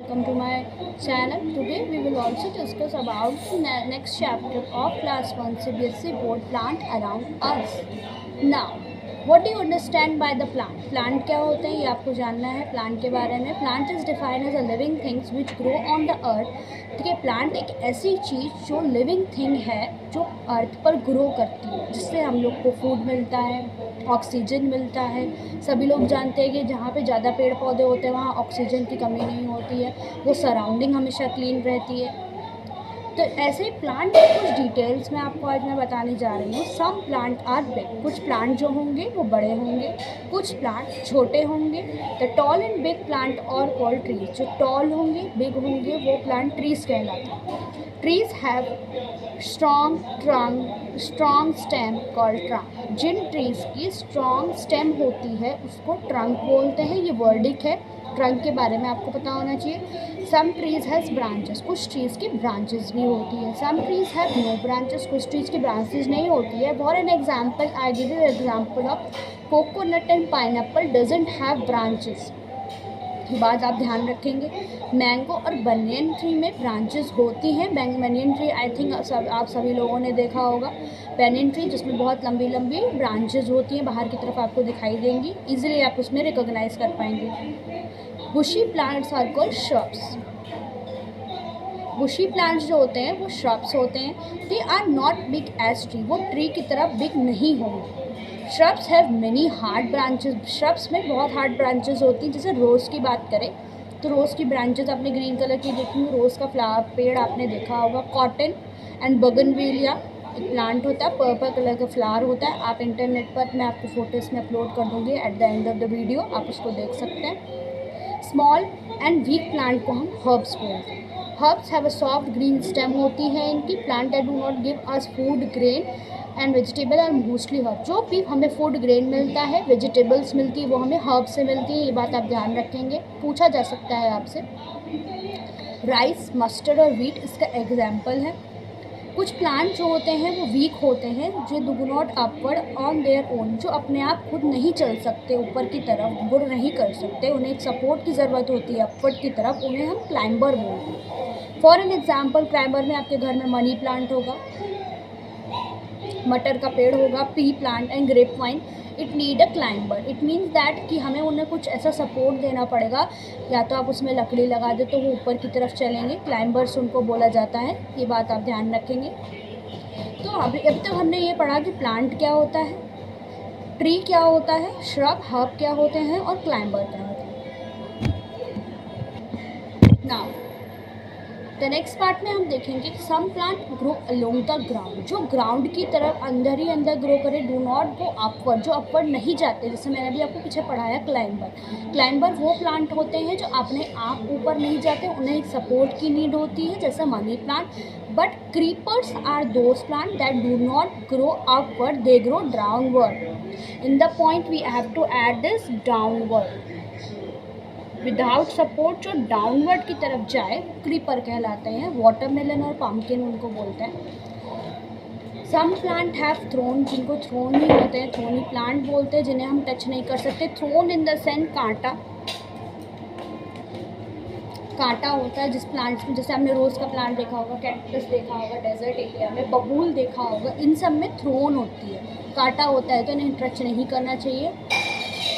welcome to my channel. Today we will also discuss about next chapter of class 1 CBSE board, plant around us. Now what do you understand by the plant? Plant क्या होते हैं ये आपको जानना है plant के बारे में. Plant is defined as a living things which grow on the earth. ठीक है, प्लांट एक ऐसी चीज़ जो लिविंग थिंग है जो अर्थ पर ग्रो करती है, जिससे हम लोग को फूड मिलता है, ऑक्सीजन मिलता है. सभी लोग जानते हैं कि जहाँ पे ज़्यादा पेड़ पौधे होते हैं वहाँ ऑक्सीजन की कमी नहीं होती है, वो सराउंडिंग हमेशा क्लीन रहती है. तो ऐसे ही प्लांट के कुछ डिटेल्स में आपको आज मैं बताने जा रही हूँ. सम प्लांट आर बिग, कुछ प्लांट जो होंगे वो बड़े होंगे, कुछ प्लांट छोटे होंगे. The tall and big plant are called trees. जो टॉल होंगे, बिग होंगे, वो प्लांट ट्रीज कहलाते हैं. Trees have strong trunk, strong stem called trunk. जिन ट्रीज की स्ट्रॉन्ग स्टेम होती है उसको ट्रंक बोलते हैं. ये वर्डिक है, ट्रंक के बारे में आपको पता होना चाहिए. सम ट्रीज हैज़ ब्रांचेस, कुछ ट्रीज़ की ब्रांचेस भी होती है. Some trees have no branches, कुछ ट्रीज़ की ब्रांचेस नहीं होती है. For an example I give you example of coconut and pineapple doesn't have branches. की बात आप ध्यान रखेंगे. मैंगो और बनियन ट्री में ब्रांचेस होती हैं. बनियन ट्री आई थिंक आप सभी लोगों ने देखा होगा. बनियन ट्री जिसमें बहुत लंबी लंबी ब्रांचेस होती हैं, बाहर की तरफ आपको दिखाई देंगी, इजीली आप उसमें रिकॉग्नाइज कर पाएंगे. Bushy plants are called shrubs. Bushy plants जो होते हैं वो श्रब्स होते हैं. They are not big as tree, वो ट्री की तरह बिग नहीं होंगे. Shrubs have many hard branches. Shrubs में बहुत हार्ड ब्रांचेस होती हैं. जैसे रोज़ की बात करें तो रोज़ की ब्रांचेस आपने ग्रीन कलर की देखी, रोज़ का फ्लावर पेड़ आपने देखा होगा. कॉटन एंड बगनविलिया एक प्लांट होता है, पर्पल कलर का फ्लावर होता है. आप इंटरनेट पर, मैं आपको फोटोज़ में अपलोड कर दूँगी at the end of the video, आप उसको देख सकते हैं. स्मॉल एंड वीक प्लांट को हम हर्ब्स बोलते हैं. Herbs have a soft green stem होती है इनकी. Plant that do not give us food grain and vegetable are mostly herb. जो भी हमें फूड ग्रेन मिलता है, वेजिटेबल्स मिलती है, वो हमें हर्ब से मिलती है. ये बात आप ध्यान रखेंगे, पूछा जा सकता है आपसे. राइस, मस्टर्ड और व्हीट इसका एग्जाम्पल है. कुछ प्लांट जो होते हैं वो वीक होते हैं, जो do not upward on their own, जो अपने आप खुद नहीं चल सकते, ऊपर की तरफ गुड़ नहीं कर सकते, उन्हें एक सपोर्ट की ज़रूरत होती है अपवर्ड की तरफ, उन्हें हम क्लाइंबर बोलते हैं. फॉर एन एग्जाम्पल, क्लाइंबर में आपके घर में मनी प्लांट होगा, मटर का पेड़ होगा, P plant and grep wine. It need a climber. It means that कि हमें उन्हें कुछ ऐसा सपोर्ट देना पड़ेगा, या तो आप उसमें लकड़ी लगा दे तो वो ऊपर की तरफ चलेंगे. क्लाइंबर्स उनको बोला जाता है. ये बात आप ध्यान रखेंगे. तो अब तक हमने ये पढ़ा कि प्लांट क्या होता है, ट्री क्या होता है, श्रब हर्ब क्या होते हैं और क्लाइंबर क्या होते हैं. नाउ द नेक्स्ट पार्ट में हम देखेंगे कि some plant grow along the ground. जो ग्राउंड की तरफ अंदर ही अंदर ग्रो करे, डू नॉट गो अपवर्ड, जो अपवर्ड नहीं जाते. जैसे मैंने अभी आपको पीछे पढ़ाया क्लाइंबर. क्लाइंबर वो प्लांट होते हैं जो अपने आप ऊपर नहीं जाते, उन्हें एक सपोर्ट की नीड होती है, जैसे money plant. But creepers are those plant that do not grow upward, they grow downward. In the point we have to add this downward. Without support जो डाउनवर्ड की तरफ जाए क्रीपर कहलाते हैं. वाटरमेलन और पम्पकिन उनको बोलते हैं. सम प्लांट हैव थ्रोन, जिनको थ्रोन ही होते हैं, थ्रोनी प्लांट बोलते हैं, जिन्हें हम टच नहीं कर सकते. थ्रोन इन द सेंस कांटा, कांटा होता है जिस प्लांट्स में, जैसे हमने रोज़ का प्लांट देखा होगा, कैक्टस देखा होगा डेजर्ट एरिया में, बबूल देखा होगा, इन सब में थ्रोन होती है, कांटा होता है, तो इन्हें टच नहीं करना चाहिए.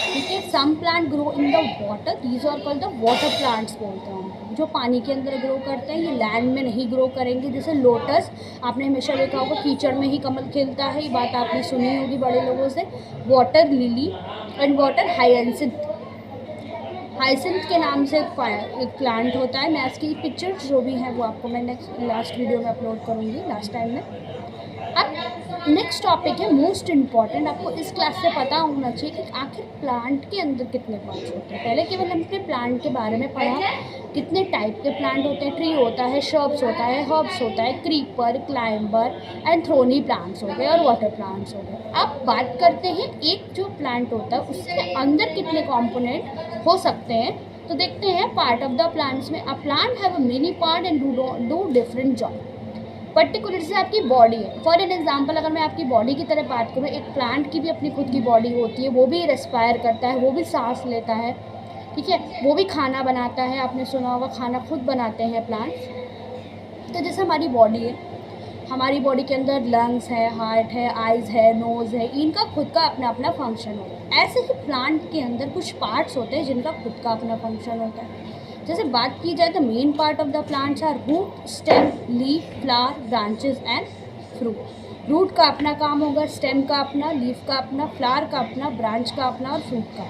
ठीक है. Some plant grow in the water, these are called the water plants बोलते हैं उनको, जो पानी के अंदर ग्रो करते हैं. ये लैंड में नहीं ग्रो करेंगे. जैसे लोटस आपने हमेशा देखा होगा कीचड़ में ही कमल खिलता है, ये बात आपने सुनी होगी बड़े लोगों से. Water lily and water hyacinth. Hyacinth के नाम से एक प्लांट होता है. मैं इसकी पिक्चर्स जो भी हैं वो आपको मैं लास्ट वीडियो में अपलोड करूँगी, लास्ट टाइम में. अब नेक्स्ट टॉपिक है मोस्ट इम्पॉर्टेंट. आपको इस क्लास से पता होना चाहिए कि आखिर प्लांट के अंदर कितने पार्ट्स होते हैं. पहले केवल हमने प्लांट के बारे में पढ़ा, कितने टाइप के प्लांट होते हैं. ट्री होता है, श्रब्स होता है, हर्ब्स होता है, creeper, climber and thorny plants हो गए और वाटर प्लांट्स हो गए. अब बात करते हैं एक जो प्लांट होता है उसके अंदर कितने कॉम्पोनेंट हो सकते हैं. तो देखते हैं पार्ट ऑफ द प्लांट्स में. A plant have a many part and do different job. Particular से आपकी बॉडी है. फॉर एन एग्जांपल, अगर मैं आपकी बॉडी की तरह बात करूँ, एक प्लांट की भी अपनी खुद की बॉडी होती है, वो भी रेस्पायर करता है, वो भी सांस लेता है. ठीक है, वो भी खाना बनाता है, आपने सुना होगा खाना खुद बनाते हैं प्लांट्स। तो जैसे हमारी बॉडी है, हमारी बॉडी के अंदर लंग्स है, हार्ट है, आइज़ है, नोज़ है, इनका खुद का अपना अपना फंक्शन होता है। ऐसे ही प्लांट के अंदर कुछ पार्ट्स होते हैं जिनका खुद का अपना फंक्शन होता है। जैसे बात की जाए तो main part of the plants are root, stem, leaf, flower, branches and fruit. Root का अपना काम होगा, स्टेम का अपना, लीफ का अपना, फ्लावर का अपना, ब्रांच का अपना और फ्रूट का।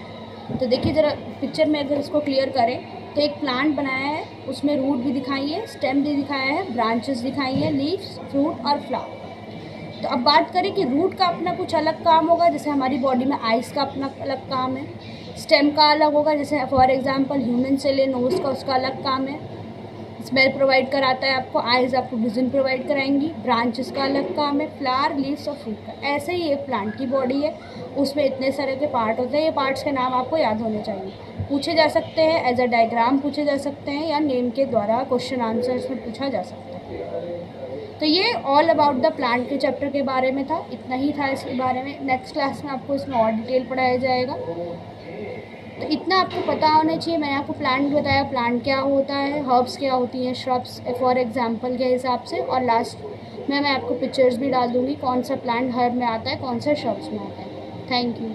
तो देखिए ज़रा पिक्चर में अगर इसको क्लियर करें तो एक प्लांट बनाया है, उसमें रूट भी दिखाई है, स्टेम भी दिखाया है, ब्रांचेस दिखाई है, लीव्स, फ्रूट और फ्लावर। तो अब बात करें कि रूट का अपना कुछ अलग काम होगा, जैसे हमारी बॉडी में आइज़ का अपना अलग काम है। स्टेम का अलग होगा, जैसे फॉर एग्जांपल ह्यूमन से ले नोज़ का, उसका अलग काम है, स्मेल प्रोवाइड कराता है आपको, आइज़ आपको विजन प्रोवाइड कराएंगी, ब्रांचेस का अलग काम है, फ्लावर, लीव्स और फ्रूट का। ऐसे ही एक प्लांट की बॉडी है, उसमें इतने सारे के पार्ट होते हैं। ये पार्ट्स के नाम आपको याद होने चाहिए, पूछे जा सकते हैं, एज अ डायग्राम पूछे जा सकते हैं या नेम के द्वारा क्वेश्चन आंसर इसमें पूछा जा सकता है। तो ये ऑल अबाउट द प्लांट के चैप्टर के बारे में था, इतना ही था इसके बारे में। नेक्स्ट क्लास में आपको इसमें और डिटेल पढ़ाया जाएगा। तो इतना आपको पता होना चाहिए। मैंने आपको प्लांट बताया, प्लांट क्या होता है, हर्ब्स क्या होती हैं, श्रब्स फॉर एग्जांपल के हिसाब से, और लास्ट में मैं आपको पिक्चर्स भी डाल दूँगी कौन सा प्लांट हर्ब में आता है, कौन सा श्रब्स में आता है। Thank you.